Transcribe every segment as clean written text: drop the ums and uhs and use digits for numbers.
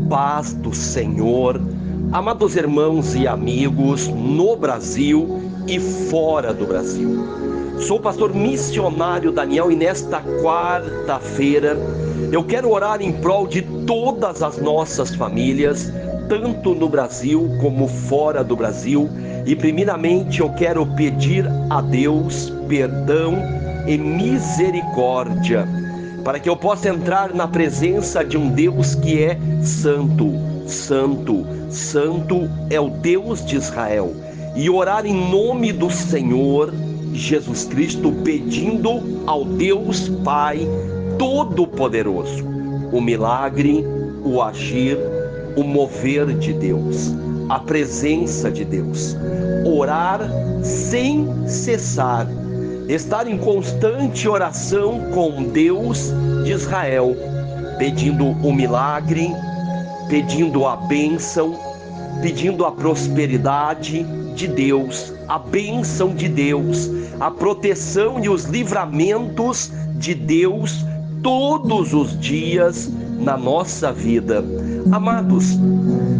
paz do Senhor, amados irmãos e amigos no Brasil e fora do Brasil. Sou o pastor missionário Daniel e nesta quarta-feira eu quero orar em prol de todas as nossas famílias, tanto no Brasil como fora do Brasil. E primeiramente eu quero pedir a Deus perdão e misericórdia, para que eu possa entrar na presença de um Deus que é santo, santo, santo é o Deus de Israel, e orar em nome do Senhor Jesus Cristo, pedindo ao Deus Pai Todo-Poderoso o milagre, o agir, o mover de Deus, a presença de Deus. Orar sem cessar, estar em constante oração com Deus de Israel, pedindo o milagre, pedindo a bênção, pedindo a prosperidade de Deus, a bênção de Deus, a proteção e os livramentos de Deus todos os dias na nossa vida. Amados,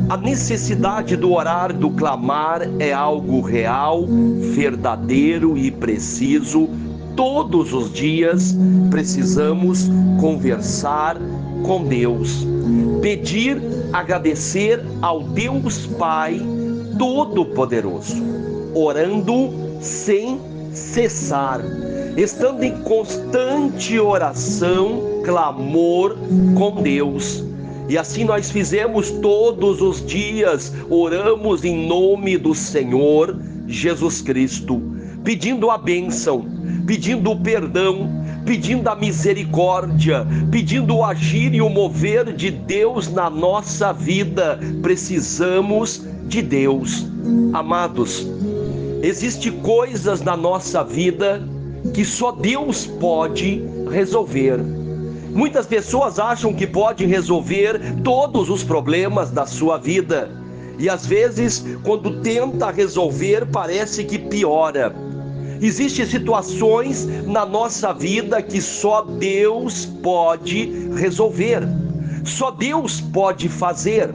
a necessidade do orar, do clamar é algo real, verdadeiro e preciso. Todos os dias precisamos conversar com Deus, pedir, agradecer ao Deus Pai Todo-Poderoso, orando sem cessar, estando em constante oração, clamor com Deus. E assim nós fizemos todos os dias, oramos em nome do Senhor Jesus Cristo, pedindo a bênção, pedindo o perdão, pedindo a misericórdia, pedindo o agir e o mover de Deus na nossa vida. Precisamos de Deus. Amados, existem coisas na nossa vida que só Deus pode resolver. Muitas pessoas acham que podem resolver todos os problemas da sua vida, e às vezes, quando tenta resolver, parece que piora. Existem situações na nossa vida que só Deus pode resolver, só Deus pode fazer.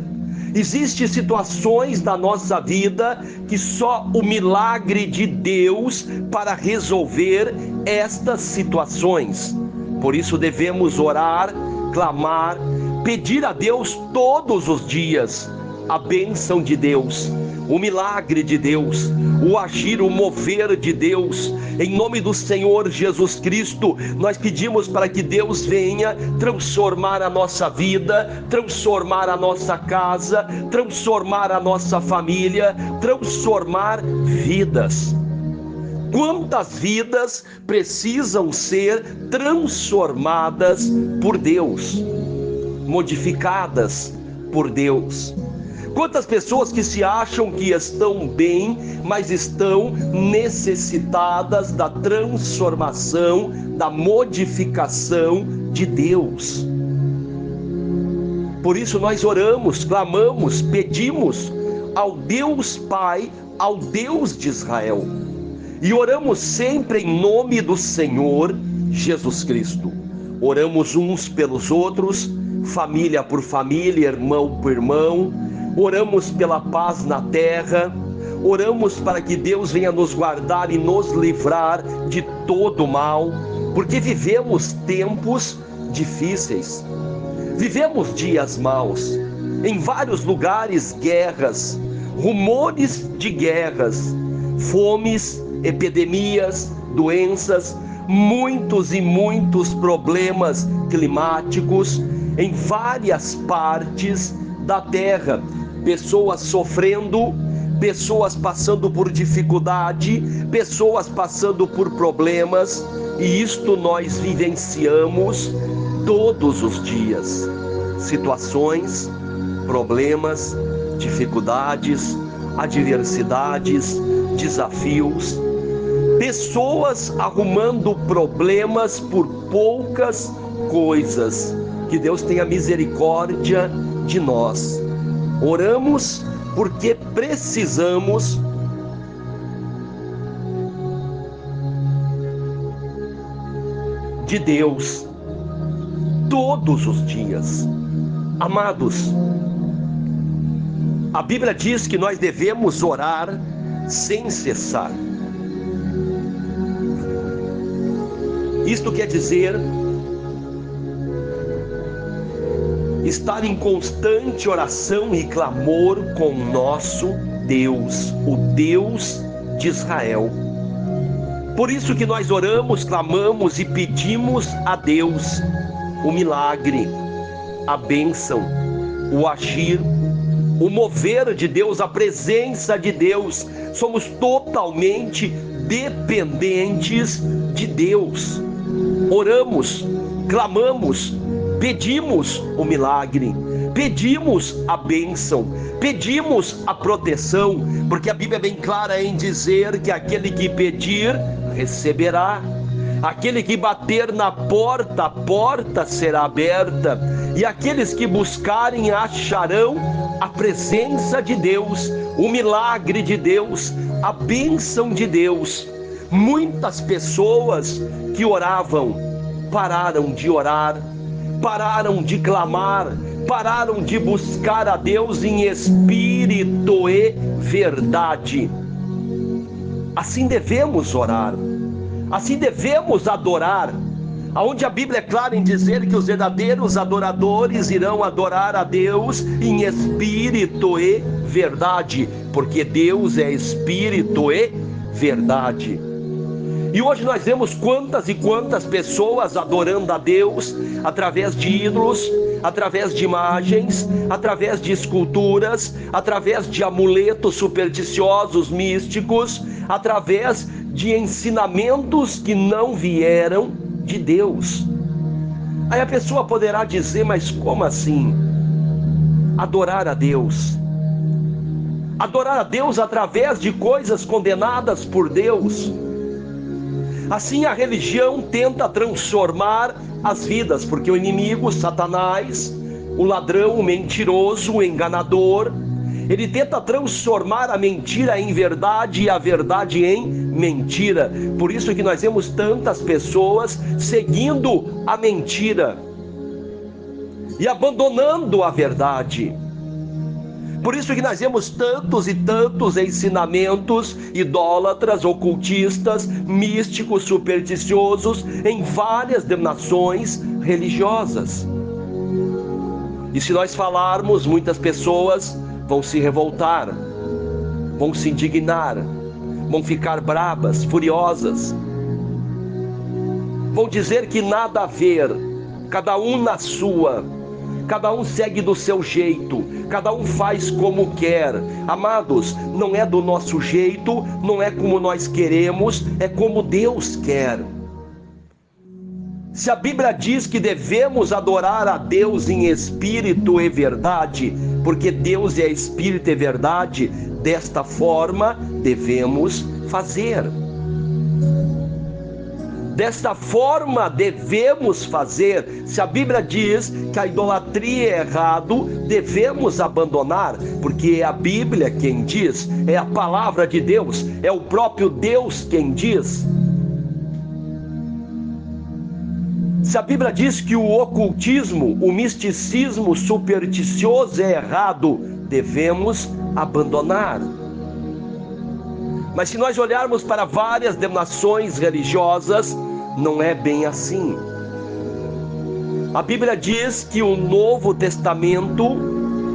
Existem situações na nossa vida que só o milagre de Deus para resolver estas situações. Por isso devemos orar, clamar, pedir a Deus todos os dias a bênção de Deus, o milagre de Deus, o agir, o mover de Deus. Em nome do Senhor Jesus Cristo, nós pedimos para que Deus venha transformar a nossa vida, transformar a nossa casa, transformar a nossa família, transformar vidas. Quantas vidas precisam ser transformadas por Deus, modificadas por Deus? Quantas pessoas que se acham que estão bem, mas estão necessitadas da transformação, da modificação de Deus. Por isso nós oramos, clamamos, pedimos ao Deus Pai, ao Deus de Israel. E oramos sempre em nome do Senhor Jesus Cristo. Oramos uns pelos outros, família por família, irmão por irmão. Oramos pela paz na terra, oramos para que Deus venha nos guardar e nos livrar de todo mal, porque vivemos tempos difíceis, vivemos dias maus, em vários lugares guerras, rumores de guerras, fomes, epidemias, doenças, muitos e muitos problemas climáticos em várias partes da terra, pessoas sofrendo, pessoas passando por dificuldade, pessoas passando por problemas, e isto nós vivenciamos todos os dias. Situações, problemas, dificuldades, adversidades, desafios, pessoas arrumando problemas por poucas coisas. Que Deus tenha misericórdia de nós. Oramos porque precisamos de Deus todos os dias. Amados, A Bíblia diz que nós devemos orar sem cessar. Isto quer dizer estar em constante oração e clamor com o nosso Deus, o Deus de Israel. Por isso que nós oramos, clamamos e pedimos a Deus o milagre, a bênção, o agir, o mover de Deus, a presença de Deus. Somos totalmente dependentes de Deus. Oramos, clamamos, pedimos o milagre, pedimos a bênção, pedimos a proteção, porque a Bíblia é bem clara em dizer que aquele que pedir, receberá. Aquele que bater na porta, a porta será aberta, e aqueles que buscarem acharão a presença de Deus, o milagre de Deus, a bênção de Deus. Muitas pessoas que oravam pararam de orar, pararam de clamar, pararam de buscar a Deus em espírito e verdade. Assim devemos orar, assim devemos adorar, aonde a Bíblia é clara em dizer que os verdadeiros adoradores irão adorar a Deus em espírito e verdade, porque Deus é espírito e verdade. E hoje nós vemos quantas e quantas pessoas adorando a Deus através de ídolos, através de imagens, através de esculturas, através de amuletos supersticiosos, místicos, através de ensinamentos que não vieram de Deus. Aí a pessoa poderá dizer: mas como assim? Adorar a Deus? Adorar a Deus através de coisas condenadas por Deus? Assim a religião tenta transformar as vidas, porque o inimigo, Satanás, o ladrão, o mentiroso, o enganador, ele tenta transformar a mentira em verdade e a verdade em mentira. Por isso que nós vemos tantas pessoas seguindo a mentira e abandonando a verdade. Por isso que nós vemos tantos e tantos ensinamentos idólatras, ocultistas, místicos, supersticiosos em várias denominações religiosas. E se nós falarmos, muitas pessoas vão se revoltar, vão se indignar, vão ficar bravas, furiosas, vão dizer que nada a ver, cada um na sua, cada um segue do seu jeito, cada um faz como quer. Amados, não é do nosso jeito, não é como nós queremos, é como Deus quer. Se a Bíblia diz que devemos adorar a Deus em espírito e verdade, porque Deus é espírito e verdade, desta forma devemos fazer. Desta forma devemos fazer. Se a Bíblia diz que a idolatria é errado, devemos abandonar, porque é a Bíblia quem diz, é a palavra de Deus, é o próprio Deus quem diz. Se a Bíblia diz que o ocultismo, o misticismo supersticioso é errado, devemos abandonar. Mas se nós olharmos para várias denominações religiosas, não é bem assim. A Bíblia diz que o Novo Testamento,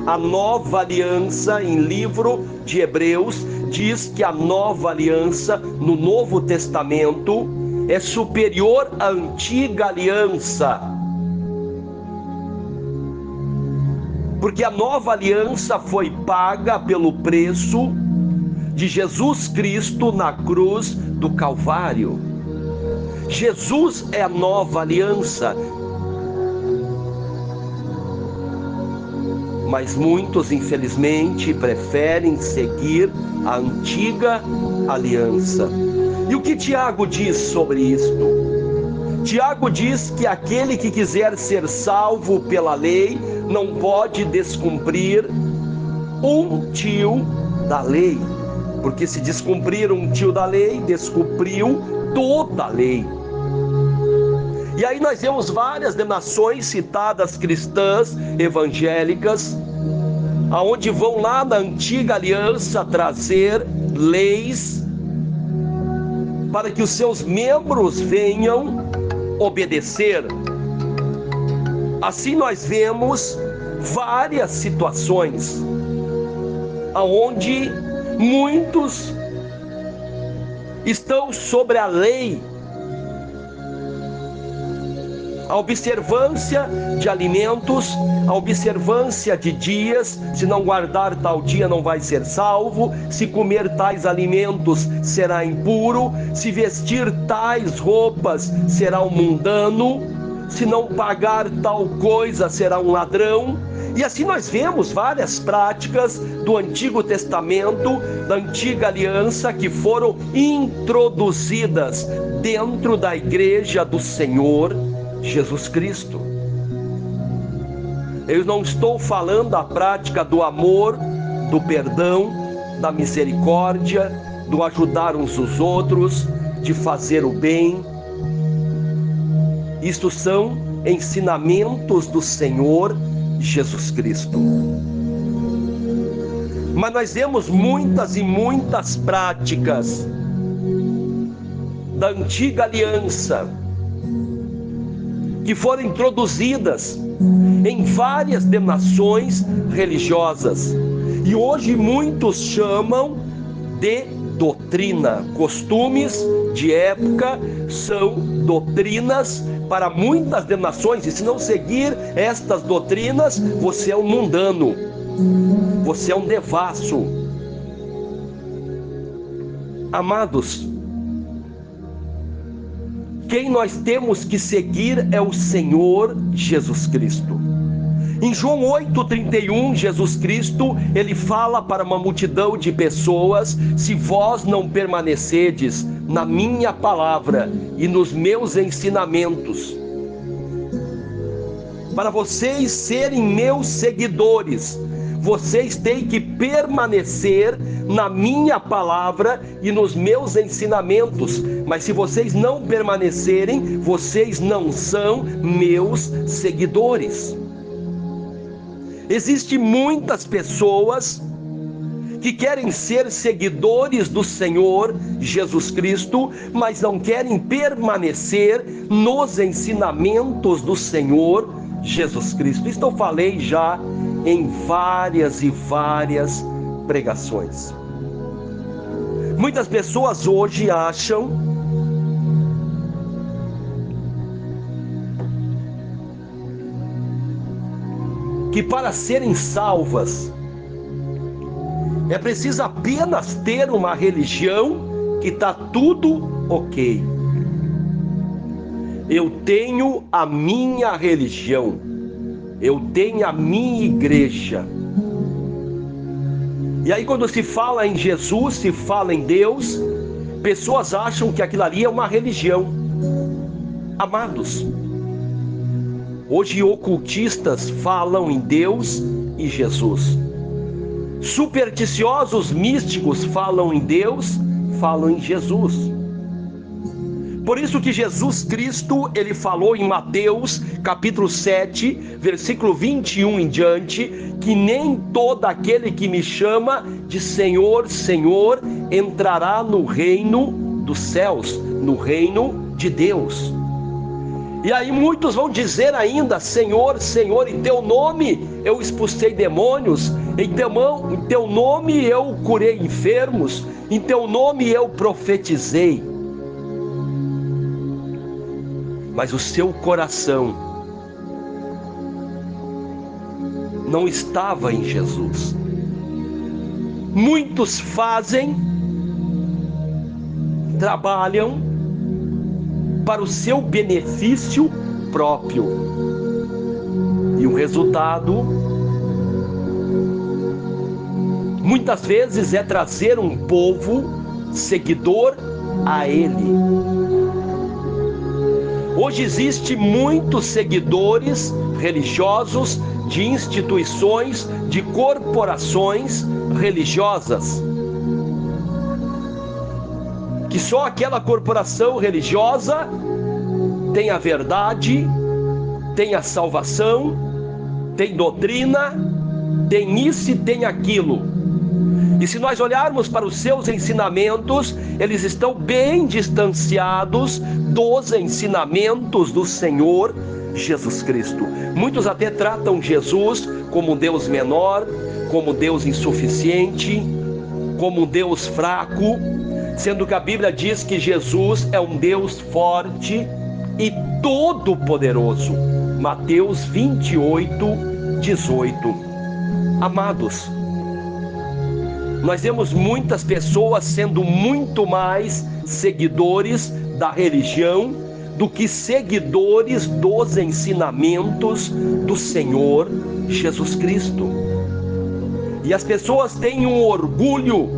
a nova aliança, em livro de Hebreus, diz que a nova aliança no Novo Testamento é superior à antiga aliança. Porque a nova aliança foi paga pelo preço de Jesus Cristo na cruz do Calvário. Jesus é a nova aliança. Mas muitos, infelizmente, preferem seguir a antiga aliança. E o que Tiago diz sobre isto? Tiago diz que aquele que quiser ser salvo pela lei não pode descumprir um tio da lei. Porque se descumprir um tio da lei, descumpriu toda a lei. E aí nós vemos várias denominações citadas cristãs, evangélicas, aonde vão lá na antiga aliança trazer leis para que os seus membros venham obedecer. Assim nós vemos várias situações aonde muitos estão sobre a lei, a observância de alimentos, a observância de dias. Se não guardar tal dia não vai ser salvo, se comer tais alimentos será impuro, se vestir tais roupas será um mundano, se não pagar tal coisa será um ladrão. E assim nós vemos várias práticas do Antigo Testamento, da Antiga Aliança, que foram introduzidas dentro da igreja do Senhor Jesus Cristo. Eu não estou falando da prática do amor, do perdão, da misericórdia, do ajudar uns os outros, de fazer o bem. Isto são ensinamentos do Senhor Jesus Cristo. Mas nós vemos muitas e muitas práticas da antiga aliança que foram introduzidas em várias denominações religiosas, e hoje muitos chamam de doutrina. Costumes de época são doutrinas para muitas denominações, e se não seguir estas doutrinas, você é um mundano, você é um devasso. Amados, quem nós temos que seguir é o Senhor Jesus Cristo. Em João 8,31, Jesus Cristo, ele fala para uma multidão de pessoas: se vós não permanecerdes na minha palavra e nos meus ensinamentos, para vocês serem meus seguidores, vocês têm que permanecer na minha palavra e nos meus ensinamentos. Mas se vocês não permanecerem, vocês não são meus seguidores. Existem muitas pessoas que querem ser seguidores do Senhor Jesus Cristo, mas não querem permanecer nos ensinamentos do Senhor Jesus Cristo. Isto eu falei já em várias e várias pregações. Muitas pessoas hoje acham que para serem salvas é preciso apenas ter uma religião que está tudo ok. Eu tenho a minha religião, eu tenho a minha igreja. E aí quando se fala em Jesus, se fala em Deus, pessoas acham que aquilo ali é uma religião. Amados, hoje ocultistas falam em Deus e Jesus. Supersticiosos místicos falam em Deus, falam em Jesus. Por isso que Jesus Cristo, ele falou em Mateus capítulo 7, versículo 21 em diante, que nem todo aquele que me chama de Senhor, Senhor, entrará no reino dos céus, no reino de Deus. E aí muitos vão dizer ainda: Senhor, Senhor, em teu nome eu expulsei demônios, em teu nome eu curei enfermos, em teu nome eu profetizei. Mas o seu coração não estava em Jesus. Muitos trabalham para o seu benefício próprio, e o resultado muitas vezes é trazer um povo seguidor a ele. Hoje existe muitos seguidores religiosos de instituições, de corporações religiosas, que só aquela corporação religiosa tem a verdade, tem a salvação, tem doutrina, tem isso e tem aquilo. E se nós olharmos para os seus ensinamentos, eles estão bem distanciados dos ensinamentos do Senhor Jesus Cristo. Muitos até tratam Jesus como um Deus menor, como Deus insuficiente, como um Deus fraco, sendo que a Bíblia diz que Jesus é um Deus forte e todo-poderoso. Mateus 28, 18. Amados, nós vemos muitas pessoas sendo muito mais seguidores da religião do que seguidores dos ensinamentos do Senhor Jesus Cristo. E as pessoas têm um orgulho,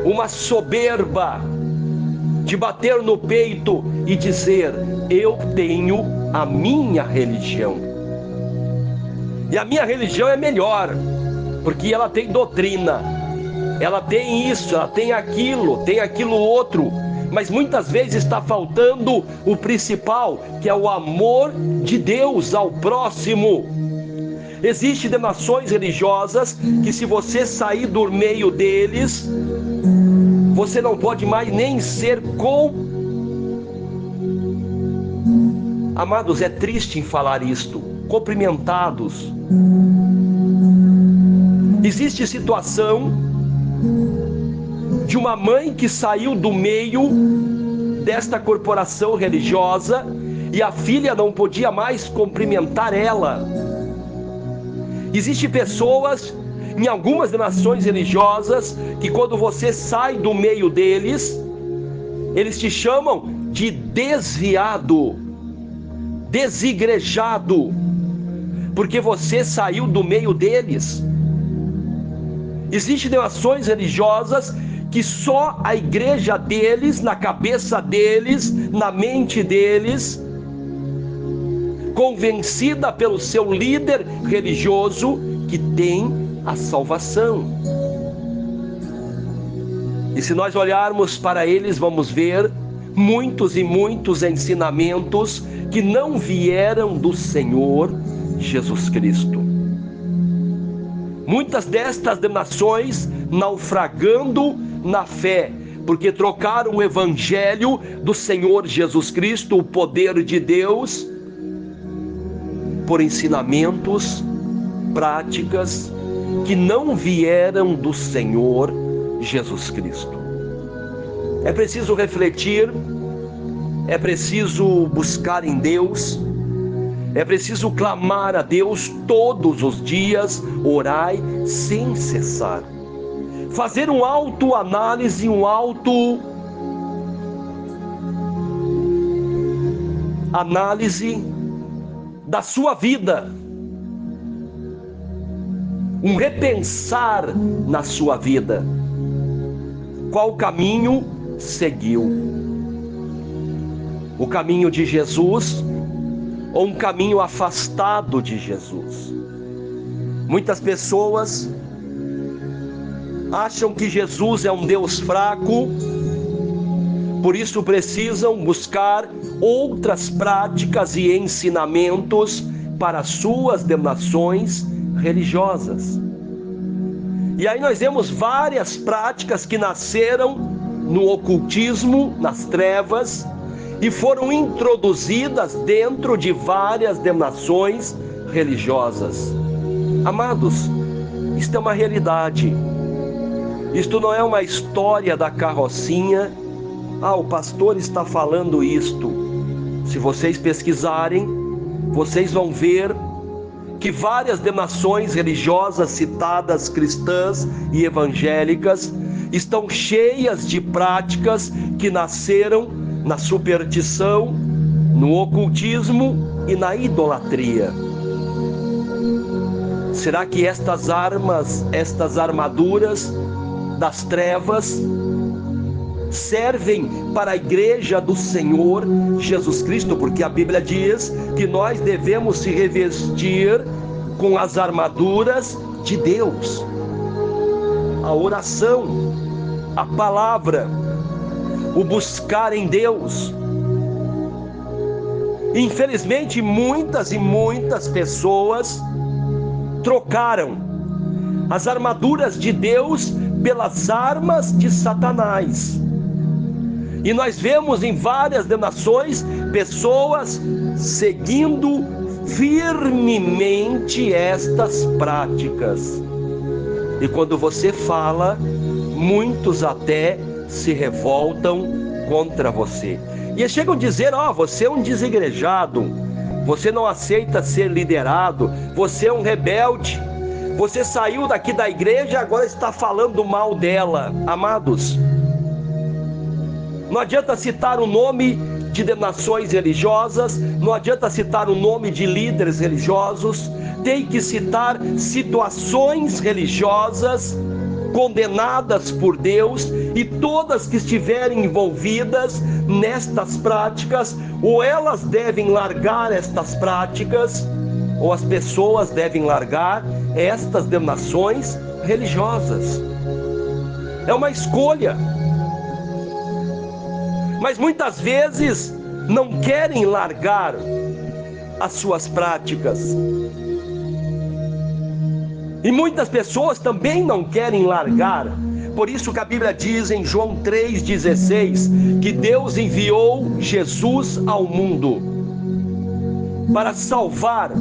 uma soberba de bater no peito e dizer: eu tenho a minha religião. E a minha religião é melhor, porque ela tem doutrina, ela tem isso, ela tem aquilo outro. Mas muitas vezes está faltando o principal, que é o amor de Deus ao próximo. Existem denominações religiosas que, se você sair do meio deles, você não pode mais nem ser Amados, é triste em falar isto, cumprimentados. Existe situação de uma mãe que saiu do meio desta corporação religiosa e a filha não podia mais cumprimentar ela. Existem pessoas em algumas denominações religiosas que, quando você sai do meio deles, eles te chamam de desviado, desigrejado, porque você saiu do meio deles. Existem denominações religiosas que só a igreja deles, na cabeça deles, na mente deles, convencida pelo seu líder religioso, que tem a salvação. E se nós olharmos para eles, vamos ver muitos e muitos ensinamentos que não vieram do Senhor Jesus Cristo. Muitas destas denominações naufragando na fé, porque trocaram o evangelho do Senhor Jesus Cristo, o poder de Deus, por ensinamentos, práticas que não vieram do Senhor Jesus Cristo. É preciso refletir, é preciso buscar em Deus, é preciso clamar a Deus todos os dias, orai sem cessar, fazer um autoanálise, análise da sua vida, um repensar na sua vida. Qual caminho seguiu? O caminho de Jesus ou um caminho afastado de Jesus? Muitas pessoas acham que Jesus é um Deus fraco, por isso precisam buscar outras práticas e ensinamentos para suas denominações religiosas. E aí nós vemos várias práticas que nasceram no ocultismo, nas trevas, e foram introduzidas dentro de várias denominações religiosas. Amados, isto é uma realidade. Isto não é uma história da carrocinha. O pastor está falando isto. Se vocês pesquisarem, vocês vão ver que várias denominações religiosas citadas, cristãs e evangélicas, estão cheias de práticas que nasceram na superstição, no ocultismo e na idolatria. Será que estas armaduras das trevas servem para a igreja do Senhor Jesus Cristo? Porque a Bíblia diz que nós devemos se revestir com as armaduras de Deus, a oração, a palavra, o buscar em Deus. Infelizmente, muitas e muitas pessoas trocaram as armaduras de Deus pelas armas de Satanás. E nós vemos em várias denominações pessoas seguindo firmemente estas práticas. E quando você fala, muitos até se revoltam contra você. E eles chegam a dizer: você é um desigrejado, você não aceita ser liderado, você é um rebelde, você saiu daqui da igreja e agora está falando mal dela. Amados, não adianta citar o nome de denominações religiosas, não adianta citar o nome de líderes religiosos, tem que citar situações religiosas condenadas por Deus, e todas que estiverem envolvidas nestas práticas, ou elas devem largar estas práticas, ou as pessoas devem largar estas denominações religiosas. É uma escolha. Mas muitas vezes não querem largar as suas práticas. E muitas pessoas também não querem largar. Por isso que a Bíblia diz em João 3,16 que Deus enviou Jesus ao mundo para salvar,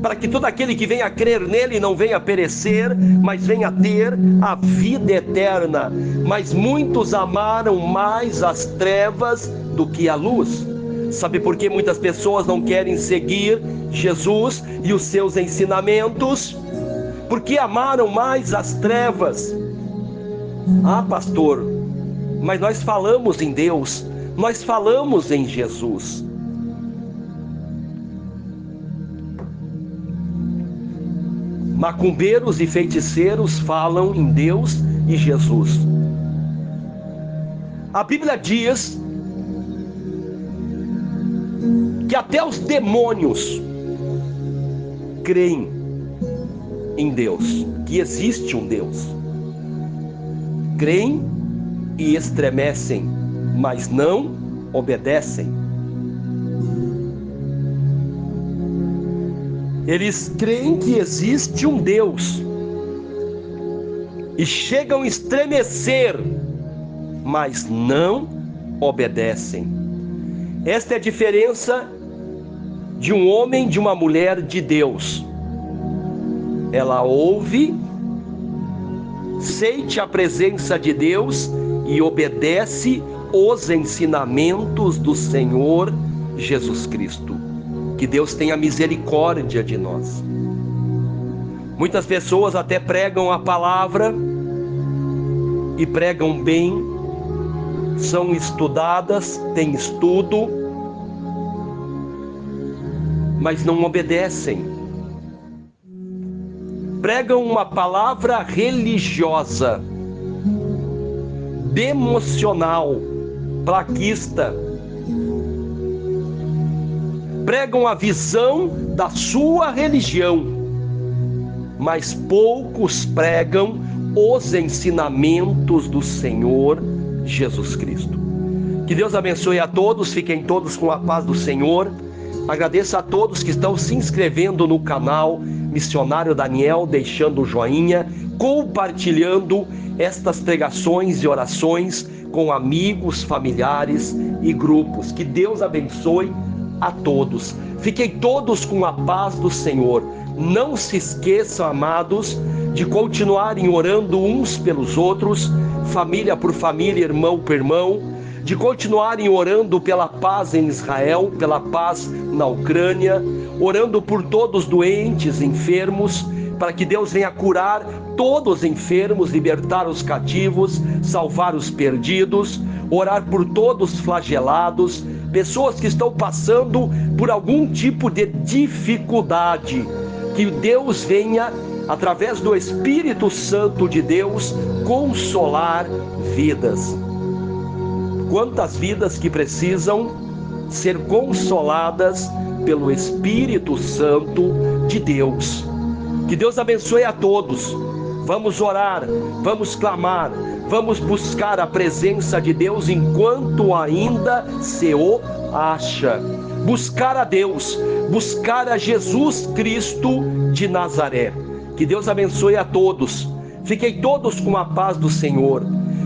para que todo aquele que venha a crer nele não venha a perecer, mas venha a ter a vida eterna. Mas muitos amaram mais as trevas do que a luz. Sabe por que muitas pessoas não querem seguir Jesus e os seus ensinamentos? Porque amaram mais as trevas. Pastor, mas nós falamos em Deus, nós falamos em Jesus. Macumbeiros e feiticeiros falam em Deus e Jesus. A Bíblia diz que até os demônios creem em Deus, que existe um Deus. Creem e estremecem, mas não obedecem. Eles creem que existe um Deus e chegam a estremecer, mas não obedecem. Esta é a diferença de um homem e de uma mulher de Deus. Ela ouve, sente a presença de Deus e obedece os ensinamentos do Senhor Jesus Cristo. Que Deus tenha misericórdia de nós. Muitas pessoas até pregam a palavra e pregam bem, são estudadas, têm estudo, mas não obedecem. Pregam uma palavra religiosa, democional, plaquista. Pregam a visão da sua religião, mas poucos pregam os ensinamentos do Senhor Jesus Cristo. Que Deus abençoe a todos, fiquem todos com a paz do Senhor. Agradeço a todos que estão se inscrevendo no canal Missionário Daniel, deixando o joinha, compartilhando estas pregações e orações com amigos, familiares e grupos. Que Deus abençoe a todos. Fiquem todos com a paz do Senhor. Não se esqueçam, amados, de continuarem orando uns pelos outros, família por família, irmão por irmão, de continuarem orando pela paz em Israel, pela paz na Ucrânia, orando por todos doentes, enfermos, para que Deus venha curar todos os enfermos, libertar os cativos, salvar os perdidos, orar por todos os flagelados, pessoas que estão passando por algum tipo de dificuldade. Que Deus venha, através do Espírito Santo de Deus, consolar vidas. Quantas vidas que precisam ser consoladas pelo Espírito Santo de Deus. Que Deus abençoe a todos. Vamos orar, vamos clamar, vamos buscar a presença de Deus enquanto ainda se o acha. Buscar a Deus, buscar a Jesus Cristo de Nazaré. Que Deus abençoe a todos. Fiquem todos com a paz do Senhor.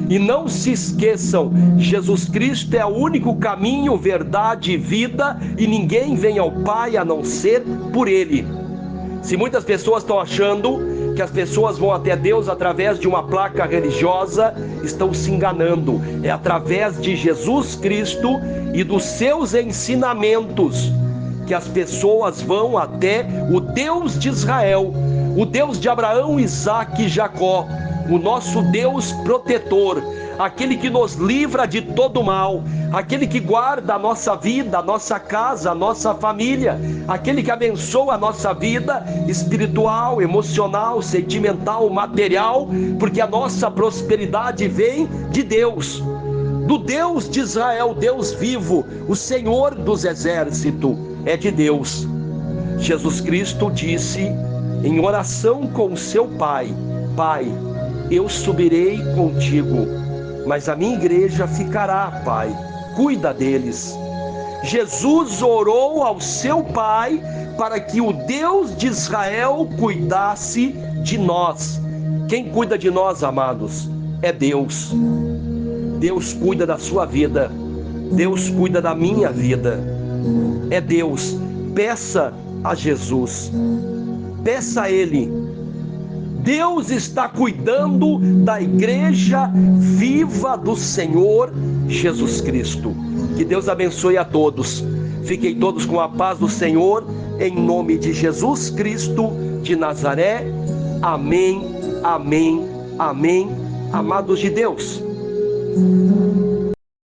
E não se esqueçam, Jesus Cristo é o único caminho, verdade e vida, e ninguém vem ao Pai a não ser por Ele. Se muitas pessoas estão achando que as pessoas vão até Deus através de uma placa religiosa, estão se enganando. É através de Jesus Cristo e dos seus ensinamentos que as pessoas vão até o Deus de Israel, o Deus de Abraão, Isaque e Jacó, o nosso Deus protetor, aquele que nos livra de todo mal, aquele que guarda a nossa vida, a nossa casa, a nossa família, aquele que abençoa a nossa vida espiritual, emocional, sentimental, material, porque a nossa prosperidade vem de Deus, do Deus de Israel, Deus vivo, o Senhor dos exércitos, é de Deus. Jesus Cristo disse em oração com seu Pai: Pai, eu subirei contigo, mas a minha igreja ficará, Pai, cuida deles. Jesus orou ao seu Pai para que o Deus de Israel cuidasse de nós. Quem cuida de nós, amados, é Deus. Deus cuida da sua vida, Deus cuida da minha vida, é Deus. Peça a Jesus, peça a Ele. Deus está cuidando da igreja viva do Senhor Jesus Cristo. Que Deus abençoe a todos. Fiquem todos com a paz do Senhor, em nome de Jesus Cristo de Nazaré. Amém, amém, amém. Amados de Deus,